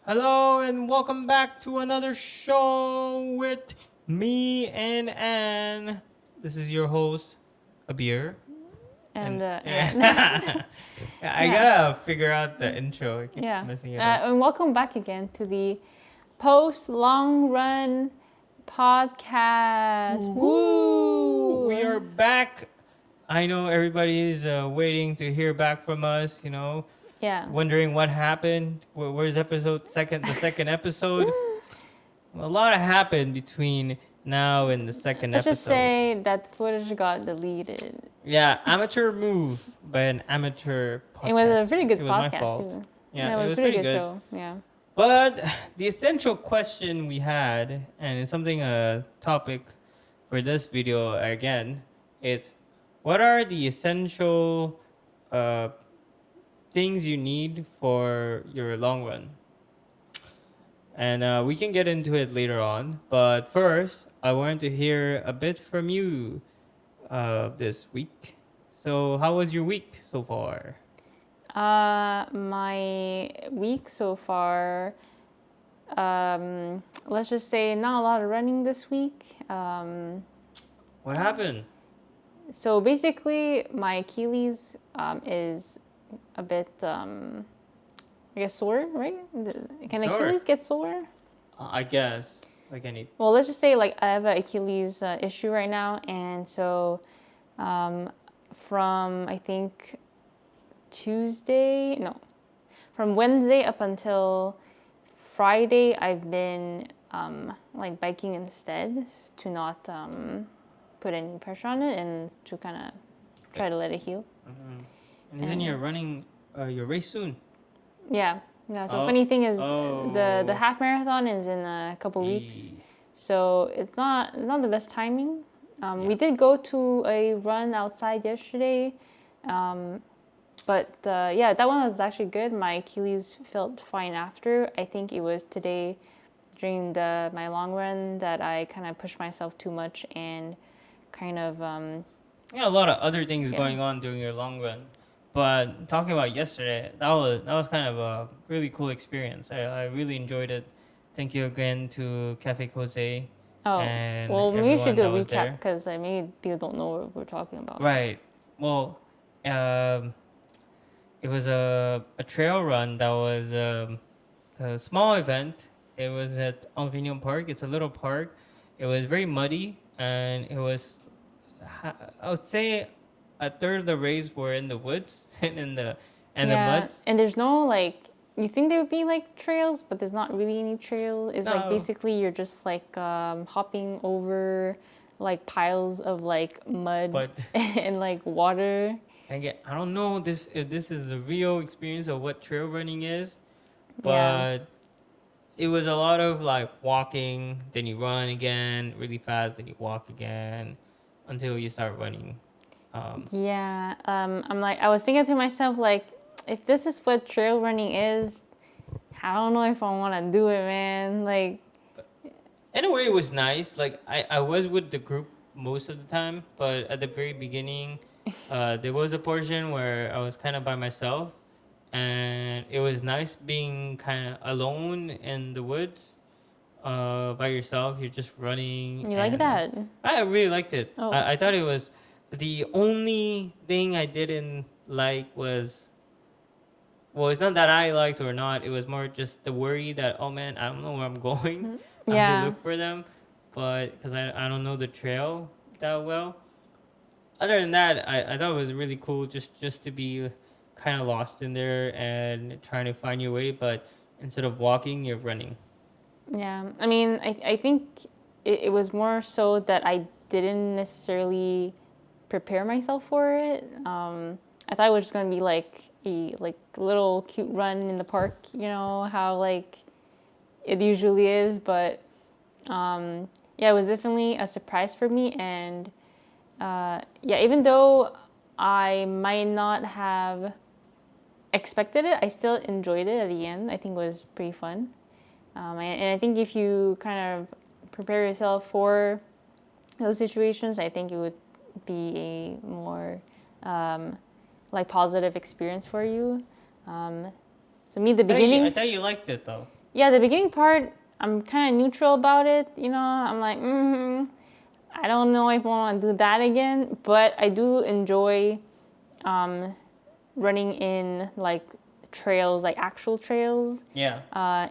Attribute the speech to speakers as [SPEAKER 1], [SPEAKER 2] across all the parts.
[SPEAKER 1] Hello and welcome back to another show with me and Anne. This is your host, Abir.
[SPEAKER 2] And
[SPEAKER 1] And
[SPEAKER 2] and
[SPEAKER 1] I
[SPEAKER 2] yeah,
[SPEAKER 1] gotta figure out the intro. I keep
[SPEAKER 2] yeah.
[SPEAKER 1] messing it up.
[SPEAKER 2] And welcome back again to the post long run podcast.
[SPEAKER 1] Woohoo! We are
[SPEAKER 2] Woo!
[SPEAKER 1] back. I know everybody is waiting to hear back from us.
[SPEAKER 2] Yeah.
[SPEAKER 1] Wondering what happened. Where's the second episode? A lot happened between now and the second
[SPEAKER 2] Let's just
[SPEAKER 1] episode.
[SPEAKER 2] say that the footage got deleted.
[SPEAKER 1] Yeah, amateur move by an amateur
[SPEAKER 2] It was a pretty
[SPEAKER 1] podcaster. It
[SPEAKER 2] good
[SPEAKER 1] was my
[SPEAKER 2] podcast
[SPEAKER 1] fault.
[SPEAKER 2] too.
[SPEAKER 1] Yeah,
[SPEAKER 2] Yeah, it
[SPEAKER 1] it
[SPEAKER 2] was a
[SPEAKER 1] was
[SPEAKER 2] pretty
[SPEAKER 1] pretty
[SPEAKER 2] good
[SPEAKER 1] good.
[SPEAKER 2] show. Yeah.
[SPEAKER 1] But the essential question we had, and it's something a topic for this video again, it's what are the essential uh, things you need for your long run? And we can get into it later on. But first, I wanted to hear a bit from you this week. So, how was your week so far?
[SPEAKER 2] My week so far. Let's just say not a lot of running this week.
[SPEAKER 1] What happened?
[SPEAKER 2] So basically, my Achilles is a bit, I guess, sore, right? Can
[SPEAKER 1] Sore.
[SPEAKER 2] Achilles get sore?
[SPEAKER 1] I guess. Like any.
[SPEAKER 2] Well, let's just say like I have an Achilles issue right now, and so um, from I think Tuesday, no, from Wednesday up until Friday, I've been like biking instead to not put any pressure on it and to kind of try to let it heal.
[SPEAKER 1] Mhm. And isn't your running your race soon?
[SPEAKER 2] Yeah. Yeah. So
[SPEAKER 1] Oh.
[SPEAKER 2] funny thing is, the
[SPEAKER 1] Oh.
[SPEAKER 2] half marathon is in a couple weeks, so it's not the best timing. We
[SPEAKER 1] Yeah.
[SPEAKER 2] did go to a run outside yesterday, but yeah, that one was actually good. My Achilles felt fine after. I think it was today during my long run that I kind of pushed myself too much and kind of
[SPEAKER 1] Yeah, a lot of other things
[SPEAKER 2] yeah.
[SPEAKER 1] going on during your long run. But talking about yesterday, that was kind of a really cool experience. I really enjoyed it. Thank you again to Cafe Jose
[SPEAKER 2] Oh,
[SPEAKER 1] and
[SPEAKER 2] well, maybe you should
[SPEAKER 1] everyone
[SPEAKER 2] do
[SPEAKER 1] that
[SPEAKER 2] a
[SPEAKER 1] was
[SPEAKER 2] recap
[SPEAKER 1] there.
[SPEAKER 2] because maybe people don't know what we're talking about.
[SPEAKER 1] Right. Well, um, it was a trail run that was a small event. It was at Angunion Park. It's a little park. It was very muddy, and it was, I would say, a third of the race were in the woods and in the
[SPEAKER 2] Yeah,
[SPEAKER 1] muds.
[SPEAKER 2] and there's no like you think there would be like trails, but there's not really any trail. It's like
[SPEAKER 1] No,
[SPEAKER 2] basically you're just like hopping over like piles of like mud
[SPEAKER 1] but
[SPEAKER 2] and like water.
[SPEAKER 1] again, I don't know if this is the real experience of what trail running is,
[SPEAKER 2] Yeah.
[SPEAKER 1] but it was a lot of like walking, then you run again really fast, then you walk again until you start running.
[SPEAKER 2] Yeah. I'm like I was thinking to myself like if this is what trail running is, I don't know if I want to do it, man. Like
[SPEAKER 1] In a way, it was nice. Like I was with the group most of the time, but at the very beginning, there was a portion where I was kind of by myself, and it was nice being kind of alone in the woods, by yourself. You're just running,
[SPEAKER 2] you like
[SPEAKER 1] and
[SPEAKER 2] that?
[SPEAKER 1] I really liked it.
[SPEAKER 2] Oh.
[SPEAKER 1] I thought it was the only thing I didn't like was, well, it's not that I liked or not. It was more just the worry that, oh man, I don't know where I'm going. I have to
[SPEAKER 2] Yeah.
[SPEAKER 1] look for them, but because I don't know the trail that well. Other than that, I thought it was really cool just to be kind of lost in there and trying to find your way. But instead of walking, you're running.
[SPEAKER 2] Yeah, I mean, I think it was more so that I didn't necessarily prepare myself for it. I thought it was just gonna be like a little cute run in the park, you know how like it usually is. But yeah, it was definitely a surprise for me, and yeah, even though I might not have expected it, I still enjoyed it at the end. I think it was pretty fun. And I think if you kind of prepare yourself for those situations, I think it would be a more like positive experience for you. So me, the
[SPEAKER 1] I
[SPEAKER 2] beginning,
[SPEAKER 1] thought you liked it though.
[SPEAKER 2] yeah, the beginning part, I'm kind of neutral about it. I'm like, I don't know if I want to do that again, but I do enjoy um, running in like trails, like actual trails,
[SPEAKER 1] Yeah.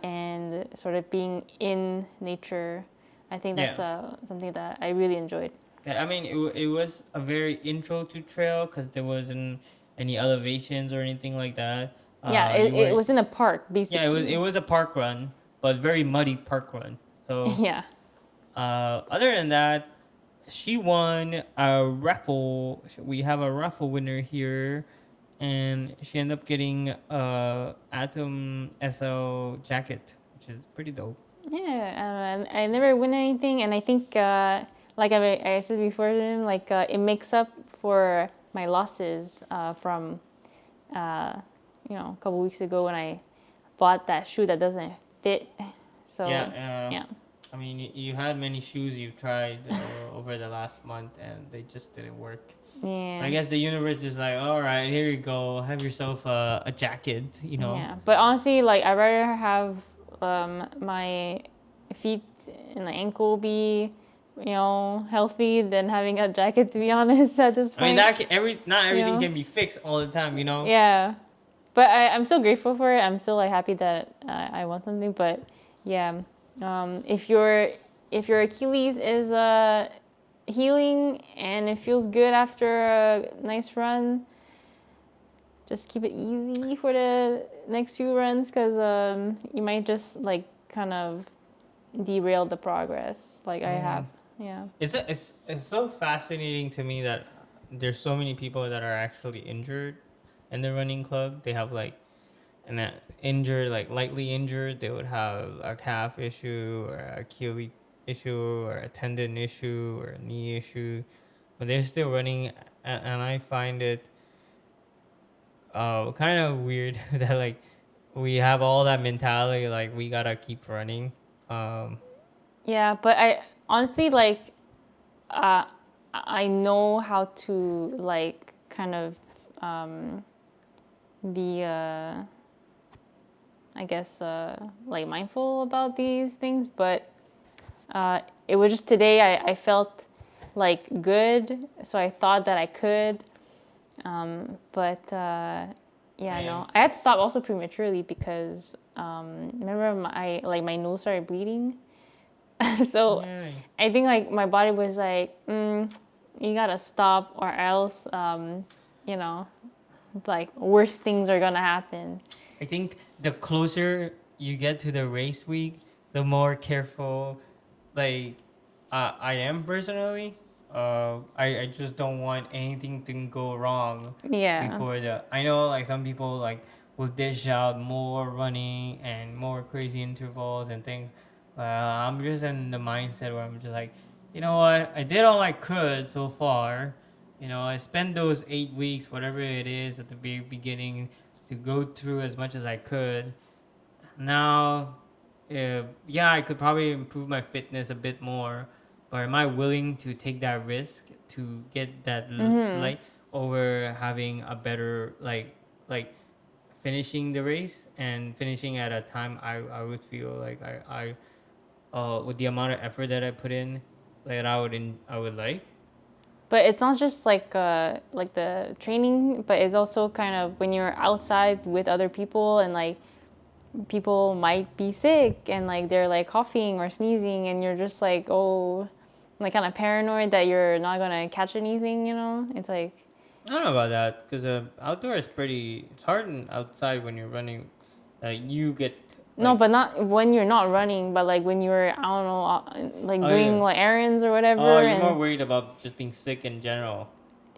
[SPEAKER 2] and sort of being in nature. I think that's
[SPEAKER 1] Yeah.
[SPEAKER 2] something that I really enjoyed.
[SPEAKER 1] Yeah, I mean, it was a very intro to trail because there wasn't any elevations or anything like that.
[SPEAKER 2] Yeah,
[SPEAKER 1] You
[SPEAKER 2] it
[SPEAKER 1] were,
[SPEAKER 2] was in a park,
[SPEAKER 1] yeah, it
[SPEAKER 2] basically.
[SPEAKER 1] was a park run, but very muddy park run. So,
[SPEAKER 2] Yeah.
[SPEAKER 1] other than that, she won a raffle. We have a raffle winner here, and she ended up getting a Atom SL jacket, which is pretty dope.
[SPEAKER 2] Yeah, I never win anything, and I think, like I said before to him, like it makes up for my losses from, uh, a couple weeks ago when I bought that shoe that doesn't fit. So,
[SPEAKER 1] Yeah,
[SPEAKER 2] yeah,
[SPEAKER 1] I mean, you had many shoes you've tried over the last month, and they just didn't work. So I
[SPEAKER 2] yeah,
[SPEAKER 1] guess the universe is like, all right, here you go, have yourself a jacket, you know.
[SPEAKER 2] yeah. But honestly, like I'd rather have my feet and the ankle be, healthy than having a jacket. To be honest, at this
[SPEAKER 1] I mean,
[SPEAKER 2] point,
[SPEAKER 1] not
[SPEAKER 2] you
[SPEAKER 1] everything
[SPEAKER 2] know,
[SPEAKER 1] can be fixed all the time, you know.
[SPEAKER 2] yeah. But I'm still grateful for it. I'm still like happy that I want something. But yeah, if your Achilles is healing and it feels good after a nice run, just keep it easy for the next few runs because you might just like kind of derail the progress like I
[SPEAKER 1] Yeah.
[SPEAKER 2] have. Yeah.
[SPEAKER 1] It's so fascinating to me that there's so many people that are actually injured in the running club. They have like and that injured, like lightly injured, they would have a calf issue or a Achilles issue or a tendon issue or a knee issue, but they're still running. And I find it kind of weird that like we have all that mentality like we gotta keep running. Um,
[SPEAKER 2] Yeah, but I honestly like uh, I know how to like kind of be I guess like mindful about these things, but it was just today I felt like good, so I thought that I could, but yeah,
[SPEAKER 1] and
[SPEAKER 2] no, I had to stop also prematurely because remember my nose started bleeding, so
[SPEAKER 1] yeah,
[SPEAKER 2] I think like my body was like, you gotta stop or else, you know, like worse things are gonna happen.
[SPEAKER 1] I think the closer you get to the race week, the more careful, like, I am personally. I just don't want anything to go wrong
[SPEAKER 2] Yeah.
[SPEAKER 1] before the. I know like some people like will dish out more running and more crazy intervals and things. I'm just in the mindset where I'm just like, you know what? I did all I could so far. You know, I spent those 8 weeks, whatever it is, at the very beginning to go through as much as I could. Now, yeah, I could probably improve my fitness a bit more, but am I willing to take that risk to get that
[SPEAKER 2] Mm-hmm.
[SPEAKER 1] slight over having a better like finishing the race and finishing at a time I would feel like with the amount of effort that I put in, like I would like.
[SPEAKER 2] But it's not just like the training, but it's also kind of when you're outside with other people and like people might be sick and like they're like coughing or sneezing and you're just like, oh, like kind of paranoid that you're not gonna catch anything. It's like,
[SPEAKER 1] I don't know about that because outdoor is pretty. It's hard outside when you're running. You get
[SPEAKER 2] no,
[SPEAKER 1] like
[SPEAKER 2] but not when you're not running, but like when you're, I don't know, like
[SPEAKER 1] oh
[SPEAKER 2] doing
[SPEAKER 1] yeah.
[SPEAKER 2] like errands or
[SPEAKER 1] Oh,
[SPEAKER 2] whatever.
[SPEAKER 1] you're more
[SPEAKER 2] And
[SPEAKER 1] worried about just being sick in general.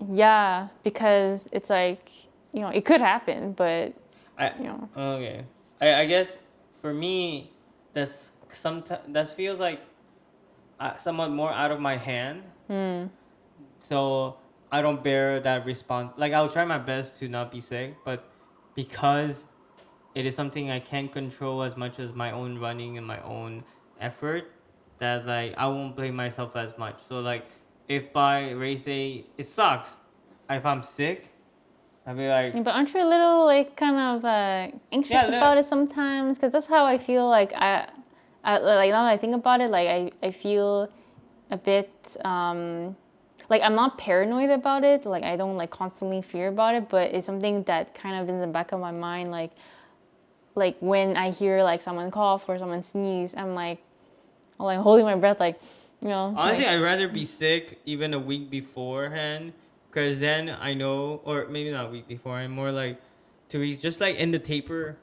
[SPEAKER 2] yeah, because it's like, it could happen, but,
[SPEAKER 1] I
[SPEAKER 2] you know,
[SPEAKER 1] okay. I guess for me, that's sometimes that feels like somewhat more out of my hand. So I don't bear that response. Like I'll try my best to not be sick, but because it is something I can't control as much as my own running and my own effort, that like I won't blame myself as much. So like if by race day it sucks if I'm sick, I'd be like,
[SPEAKER 2] Yeah, but aren't you a little like kind of anxious
[SPEAKER 1] yeah,
[SPEAKER 2] about it sometimes? Because that's how I feel. Like like now that I think about it, like I feel a bit like I'm not paranoid about it. Like I don't like constantly fear about it, but it's something that kind of in the back of my mind, like when I hear like someone cough or someone sneeze, I'm like, well, I'm holding my breath, like,
[SPEAKER 1] honestly,
[SPEAKER 2] like
[SPEAKER 1] I'd rather be sick even a week beforehand, because then I know, or maybe not a week before, I'm more like 2 weeks, just like in the taper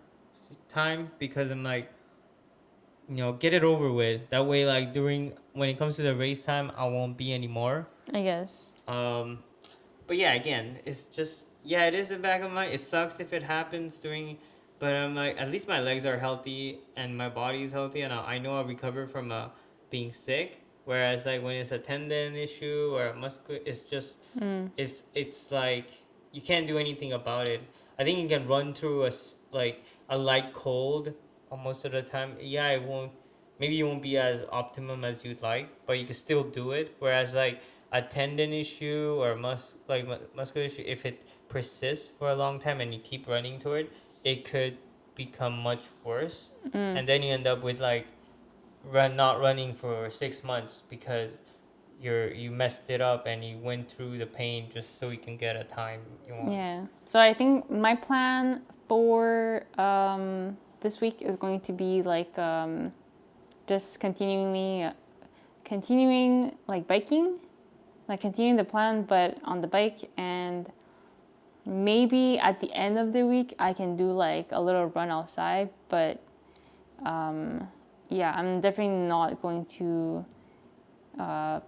[SPEAKER 1] time, because I'm like, get it over with. That way, like during when it comes to the race time, I won't be anymore.
[SPEAKER 2] I guess.
[SPEAKER 1] Um, but yeah, again, it's just yeah, it is in the back of my mind. It sucks if it happens during, but I'm like at least my legs are healthy and my body is healthy, and I know I'll recover from being sick. Whereas like when it's a tendon issue or a muscle, it's just it's like you can't do anything about it. I think you can run through like a light cold most of the time. Yeah, it won't. Maybe it won't be as optimum as you'd like, but you can still do it. Whereas like a tendon issue or muscular issue, if it persists for a long time and you keep running to it, it could become much worse, and then you end up with like not running for 6 months because you messed it up and you went through the pain just so you can get a time you want.
[SPEAKER 2] Yeah. So I think my plan for this week is going to be like just continuing like biking, like continuing the plan, but on the bike, and maybe at the end of the week I can do like a little run outside. But yeah, I'm definitely not going to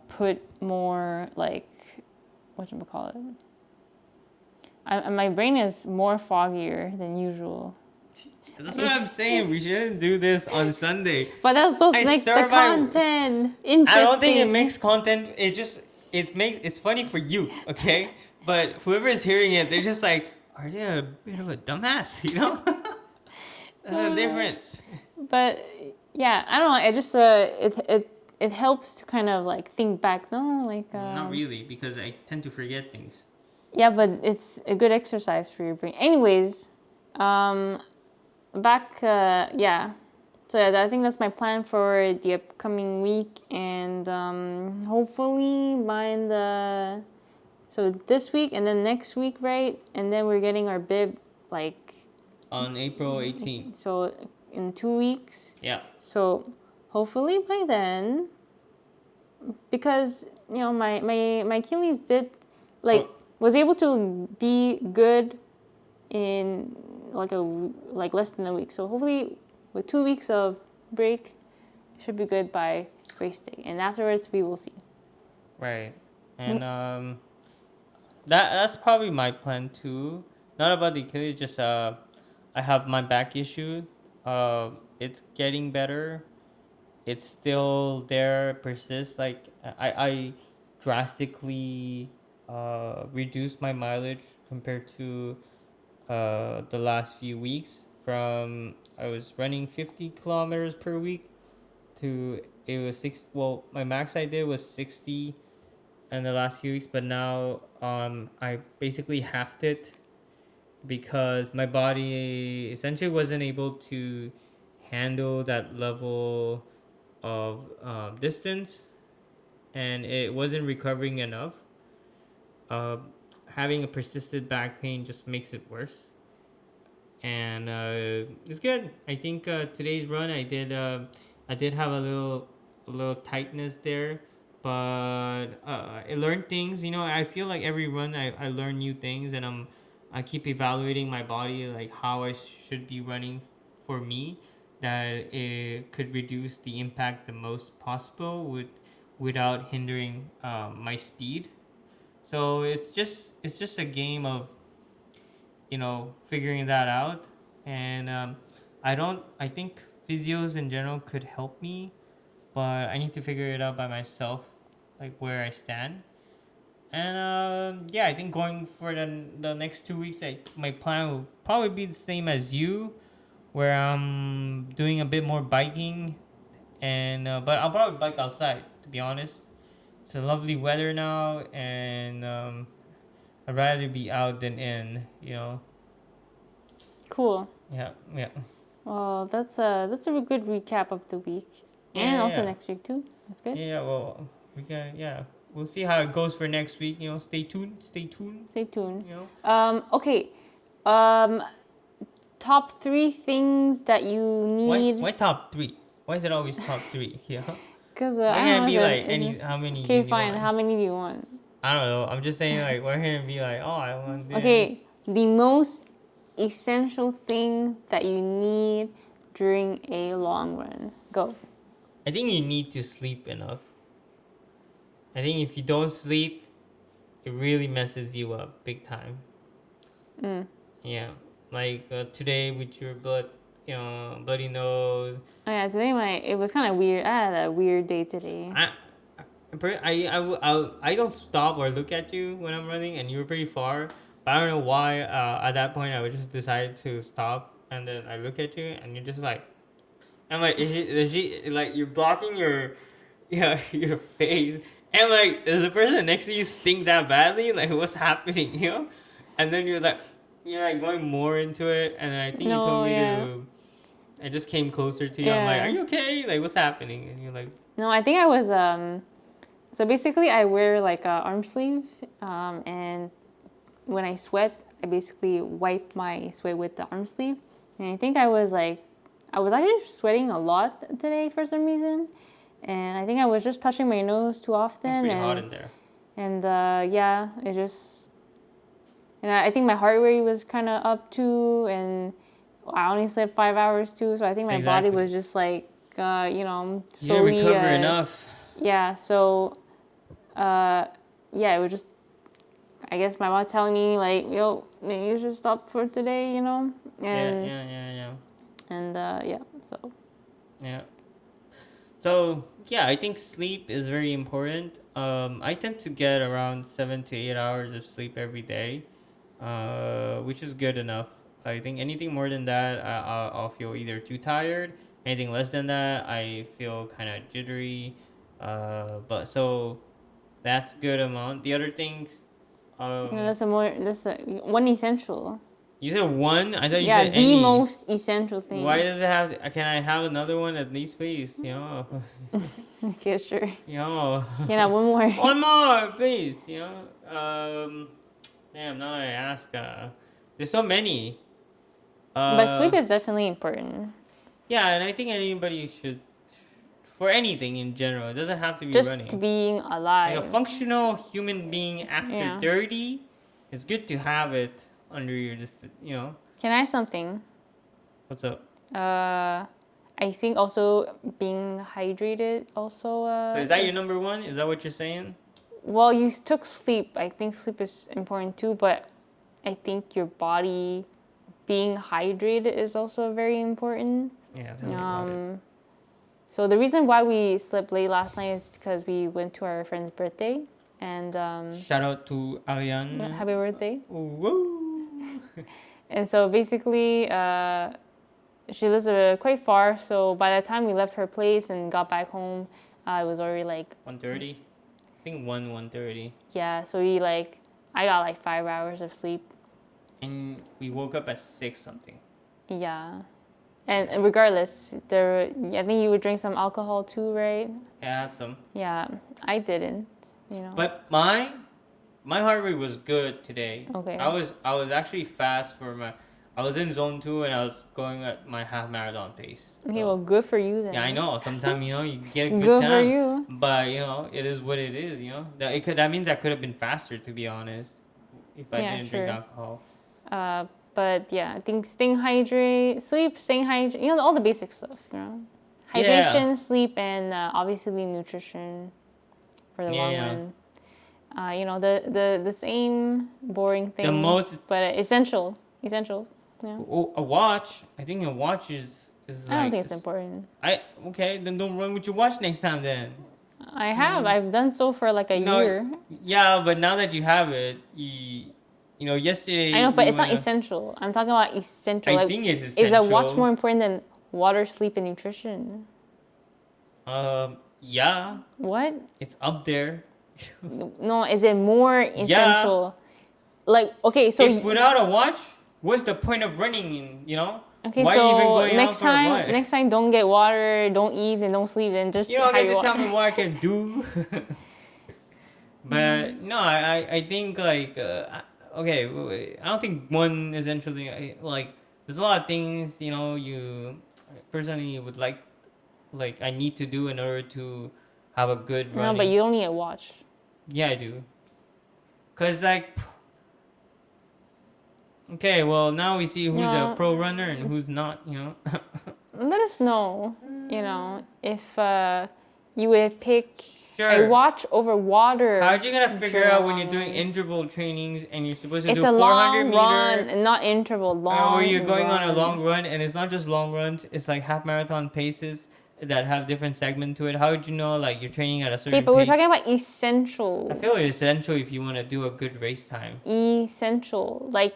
[SPEAKER 2] put more like whatchamacallit. My brain is more foggier than usual.
[SPEAKER 1] That's what I'm saying. We shouldn't do this on Sunday.
[SPEAKER 2] But that also
[SPEAKER 1] I
[SPEAKER 2] makes the
[SPEAKER 1] start by.
[SPEAKER 2] content
[SPEAKER 1] I don't think it
[SPEAKER 2] interesting.
[SPEAKER 1] makes content. It's funny for you, okay? But whoever is hearing it, they're just like, are they a bit of a dumbass? Different.
[SPEAKER 2] But yeah, I don't know. It just it helps to kind of like think back. No, like
[SPEAKER 1] Not really, because I tend to forget things.
[SPEAKER 2] yeah, but it's a good exercise for your brain. Anyways, back yeah. So yeah, I think that's my plan for the upcoming week, and hopefully by the so this week and then next week, right? And then we're getting our bib like
[SPEAKER 1] On April 18th.
[SPEAKER 2] so in 2 weeks.
[SPEAKER 1] Yeah.
[SPEAKER 2] So hopefully by then, because my Achilles did like
[SPEAKER 1] Oh,
[SPEAKER 2] was able to be good in like less than a week. So hopefully with 2 weeks of break, it should be good by race day, and afterwards we will see.
[SPEAKER 1] right. And that's probably my plan too. Not about the Achilles, just I have my back issue. It's getting better. It's still there, persists. Like I drastically reduced my mileage compared to the last few weeks. From I was running 50 kilometers per week to it was six. Well, my max I did was 60 in the last few weeks, but now I basically halved it because my body essentially wasn't able to handle that level of distance, and it wasn't recovering enough. Uh, Having a persistent back pain just makes it worse, and it's good. I think today's run I did have a little tightness there, but I learned things. I feel like every run I learn new things, and I keep evaluating my body, like how I should be running for me, that it could reduce the impact the most possible without hindering my speed. So it's just a game of figuring that out. And I think physios in general could help me, but I need to figure it out by myself, like where I stand. And yeah, I think going for the next 2 weeks, my plan will probably be the same as you, where I'm doing a bit more biking, and but I'll probably bike outside, to be honest. It's a lovely weather now, and I'd rather be out than in. You know.
[SPEAKER 2] Cool.
[SPEAKER 1] Yeah. Yeah.
[SPEAKER 2] Well, that's a good recap of the week,
[SPEAKER 1] Yeah.
[SPEAKER 2] and
[SPEAKER 1] Yeah.
[SPEAKER 2] also
[SPEAKER 1] Yeah.
[SPEAKER 2] next week too. That's good.
[SPEAKER 1] Yeah. Yeah. Well, we can. Yeah. We'll see how it goes for next week. You know. Stay tuned. Stay tuned.
[SPEAKER 2] Stay tuned.
[SPEAKER 1] You know.
[SPEAKER 2] Okay. Um, top three things that you
[SPEAKER 1] Why?
[SPEAKER 2] need.
[SPEAKER 1] Why top three? Why is it always top three? Yeah.
[SPEAKER 2] Cause
[SPEAKER 1] Why
[SPEAKER 2] I
[SPEAKER 1] can't it
[SPEAKER 2] don't
[SPEAKER 1] be
[SPEAKER 2] know.
[SPEAKER 1] like any? How many
[SPEAKER 2] Okay,
[SPEAKER 1] did you
[SPEAKER 2] fine.
[SPEAKER 1] want?
[SPEAKER 2] How many do you want?
[SPEAKER 1] I don't know. I'm just saying like why can't it be like I want this.
[SPEAKER 2] Okay, the most essential thing that you need during a long run. Go.
[SPEAKER 1] I think you need to sleep enough. I think if you don't sleep, it really messes you up big time.
[SPEAKER 2] Mm.
[SPEAKER 1] Yeah, like today with your bloody nose.
[SPEAKER 2] Oh yeah, today it was kind of weird. I had a weird day today.
[SPEAKER 1] I don't stop or look at you when I'm running, and you were pretty far. But I don't know why. At that point, I would just decide to stop, and then I look at you, and you're just like, I'm like, like you're blocking your, yeah, your face, and like, does the person next to you stink that badly? Like, what's happening? You know, and then you're like going more into it, and then I think you told
[SPEAKER 2] No,
[SPEAKER 1] me
[SPEAKER 2] yeah,
[SPEAKER 1] to. I just came closer to you. I'm like, are
[SPEAKER 2] yeah.
[SPEAKER 1] you okay? Like, what's happening? And you're like,
[SPEAKER 2] No, I think I was So basically, I wear like a arm sleeve, and when I sweat, I basically wipe my sweat with the arm sleeve. And I think I was actually sweating a lot today for some reason, and I think I was just touching my nose too often.
[SPEAKER 1] it's pretty hot in there.
[SPEAKER 2] And yeah, it just, and I think my heart rate was kind of up too, and I only slept 5 hours too, so I think my body
[SPEAKER 1] Exactly.
[SPEAKER 2] was just like,
[SPEAKER 1] You didn't
[SPEAKER 2] slowly.
[SPEAKER 1] recover enough.
[SPEAKER 2] Yeah, so, yeah, it was just, I guess my mom telling me like, yo, maybe you should stop for today, and
[SPEAKER 1] Yeah.
[SPEAKER 2] and yeah, so
[SPEAKER 1] Yeah. So yeah, I think sleep is very important. I tend to get around 7 to 8 hours of sleep every day, which is good enough. I think anything more than that, I'll feel either too tired. Anything less than that, I feel kind of jittery. But so that's good amount. The other things,
[SPEAKER 2] that's one essential.
[SPEAKER 1] you said one. I thought you
[SPEAKER 2] Yeah,
[SPEAKER 1] said
[SPEAKER 2] the
[SPEAKER 1] any.
[SPEAKER 2] most essential
[SPEAKER 1] Why
[SPEAKER 2] thing.
[SPEAKER 1] does it have? Can I have another one at least, please? You know.
[SPEAKER 2] Okay, sure.
[SPEAKER 1] You know.
[SPEAKER 2] Yeah, now one more.
[SPEAKER 1] One more, please. You know. Damn. Now that I ask, there's so many.
[SPEAKER 2] But sleep
[SPEAKER 1] Uh,
[SPEAKER 2] is definitely important.
[SPEAKER 1] yeah, and I think anybody should, for anything in general. It doesn't have to be
[SPEAKER 2] Just
[SPEAKER 1] running.
[SPEAKER 2] being
[SPEAKER 1] Like a
[SPEAKER 2] alive.
[SPEAKER 1] functional human being after
[SPEAKER 2] Yeah.
[SPEAKER 1] 30, it's good to have it under your You know.
[SPEAKER 2] Can I ask something?
[SPEAKER 1] What's up?
[SPEAKER 2] I think also being hydrated also.
[SPEAKER 1] So is that your number one? Is that what you're saying?
[SPEAKER 2] Well, you took sleep. I think sleep is important too, but I think your body being hydrated is also very important.
[SPEAKER 1] Yeah, tell me about it.
[SPEAKER 2] So the reason why we slept late last night is because we went to our friend's birthday, and
[SPEAKER 1] Shout out to Ariane.
[SPEAKER 2] happy birthday.
[SPEAKER 1] Woo!
[SPEAKER 2] And so basically, she lives quite far. So by the time we left her place and got back home, it was already like
[SPEAKER 1] 1:30. I think 1:30.
[SPEAKER 2] yeah. So I got like 5 hours of sleep.
[SPEAKER 1] And we woke up at 6 something.
[SPEAKER 2] Yeah. And regardless, I think you would drink some alcohol too, right?
[SPEAKER 1] Yeah, I had some.
[SPEAKER 2] Yeah, I didn't.
[SPEAKER 1] But my heart rate was good today.
[SPEAKER 2] Okay.
[SPEAKER 1] I was actually fast for my. I was in zone 2 and I was going at my half marathon pace.
[SPEAKER 2] Okay,
[SPEAKER 1] So,
[SPEAKER 2] well, good for you then.
[SPEAKER 1] yeah, I know. Sometimes you get a good
[SPEAKER 2] Good
[SPEAKER 1] time.
[SPEAKER 2] for you.
[SPEAKER 1] But it is what it is. That means I could have been faster, to be honest, if I didn't drink alcohol.
[SPEAKER 2] But yeah, I think staying hydrated, all the basic stuff, hydration,
[SPEAKER 1] Yeah.
[SPEAKER 2] sleep, and obviously nutrition for the long run. The same boring thing,
[SPEAKER 1] The most
[SPEAKER 2] but essential. Yeah.
[SPEAKER 1] a watch. I think a watch is
[SPEAKER 2] I don't think it's important.
[SPEAKER 1] Okay, then don't run with your watch next time then.
[SPEAKER 2] I have. I've done so for like a year.
[SPEAKER 1] Yeah, but now that you have it, yesterday.
[SPEAKER 2] I know, but it's not essential. I'm talking about essential.
[SPEAKER 1] I think it's essential.
[SPEAKER 2] Is a watch more important than water, sleep, and nutrition?
[SPEAKER 1] Yeah.
[SPEAKER 2] What?
[SPEAKER 1] It's up there.
[SPEAKER 2] No, is it more essential? Like, okay, so
[SPEAKER 1] if without a watch, what's the point of running?
[SPEAKER 2] okay,
[SPEAKER 1] why are you even
[SPEAKER 2] so
[SPEAKER 1] going out for a run?
[SPEAKER 2] next time, don't get water, don't eat, and don't sleep, and just
[SPEAKER 1] You don't
[SPEAKER 2] have
[SPEAKER 1] get
[SPEAKER 2] your
[SPEAKER 1] to tell
[SPEAKER 2] water.
[SPEAKER 1] me what I can do. But no, I think like okay, I don't think one essentially like there's a lot of things you personally would like I need to do in order to have a good
[SPEAKER 2] No, but
[SPEAKER 1] running.
[SPEAKER 2] you don't need a watch.
[SPEAKER 1] Yeah, I do. Cause like okay, well now we see who's a
[SPEAKER 2] No,
[SPEAKER 1] pro runner and who's not.
[SPEAKER 2] let us know, if you would pick a
[SPEAKER 1] Sure.
[SPEAKER 2] watch over water.
[SPEAKER 1] How are you gonna figure
[SPEAKER 2] during a
[SPEAKER 1] out when
[SPEAKER 2] long
[SPEAKER 1] you're doing
[SPEAKER 2] run.
[SPEAKER 1] interval trainings and you're supposed to
[SPEAKER 2] It's
[SPEAKER 1] do
[SPEAKER 2] a
[SPEAKER 1] 400
[SPEAKER 2] long run,
[SPEAKER 1] meter,
[SPEAKER 2] and not interval. Long.
[SPEAKER 1] or you're going on a
[SPEAKER 2] run.
[SPEAKER 1] long run and it's not just long runs, it's like half marathon paces that have different segments to it. How would you know like you're training at a certain
[SPEAKER 2] Okay, but we're
[SPEAKER 1] pace?
[SPEAKER 2] talking about essential.
[SPEAKER 1] I feel it's essential if you want to do a good race time.
[SPEAKER 2] Essential. Like,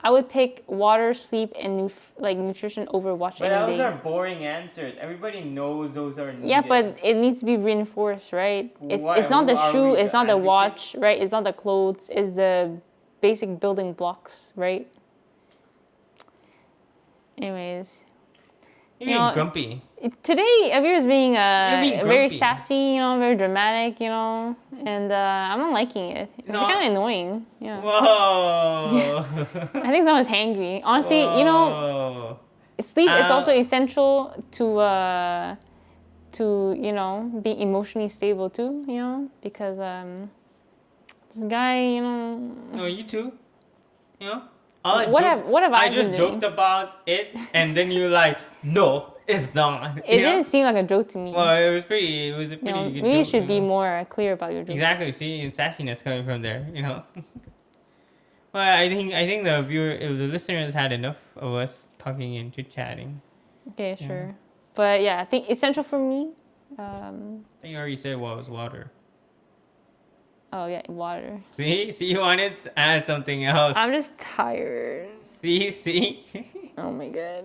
[SPEAKER 2] I would pick water, sleep, and nutrition over watch
[SPEAKER 1] But
[SPEAKER 2] any
[SPEAKER 1] those
[SPEAKER 2] day.
[SPEAKER 1] are boring answers. Everybody knows those are needed.
[SPEAKER 2] Yeah, but it needs to be reinforced, right?
[SPEAKER 1] Why-
[SPEAKER 2] It's not the
[SPEAKER 1] are
[SPEAKER 2] shoe,
[SPEAKER 1] we
[SPEAKER 2] it's not the watch,
[SPEAKER 1] advocates?
[SPEAKER 2] right? It's not the clothes, it's the basic building blocks, right? Anyways,
[SPEAKER 1] You're
[SPEAKER 2] you
[SPEAKER 1] being
[SPEAKER 2] know,
[SPEAKER 1] grumpy.
[SPEAKER 2] today Avir's being
[SPEAKER 1] You're being
[SPEAKER 2] very
[SPEAKER 1] grumpy.
[SPEAKER 2] sassy, very dramatic, and I'm not liking it. It's
[SPEAKER 1] No.
[SPEAKER 2] kind of annoying. Yeah.
[SPEAKER 1] Whoa.
[SPEAKER 2] I think someone's hangry. Honestly,
[SPEAKER 1] Whoa.
[SPEAKER 2] sleep is also essential to be emotionally stable too. Because this guy,
[SPEAKER 1] No, you too. You know? All
[SPEAKER 2] what have I
[SPEAKER 1] I
[SPEAKER 2] been
[SPEAKER 1] just
[SPEAKER 2] doing?
[SPEAKER 1] joked about it, and then you're like, no, it's not.
[SPEAKER 2] It didn't seem like a joke to me.
[SPEAKER 1] Well, it was a pretty good
[SPEAKER 2] Maybe you
[SPEAKER 1] joke.
[SPEAKER 2] should be more clear about your jokes.
[SPEAKER 1] Exactly. See, and sassiness coming from there. Well, I think the listeners had enough of us talking and chit chatting.
[SPEAKER 2] Okay, sure. But yeah, I think essential for me.
[SPEAKER 1] I think you already said what was water.
[SPEAKER 2] Oh yeah, water.
[SPEAKER 1] See, you wanted to add something else.
[SPEAKER 2] I'm just tired.
[SPEAKER 1] See.
[SPEAKER 2] Oh my god.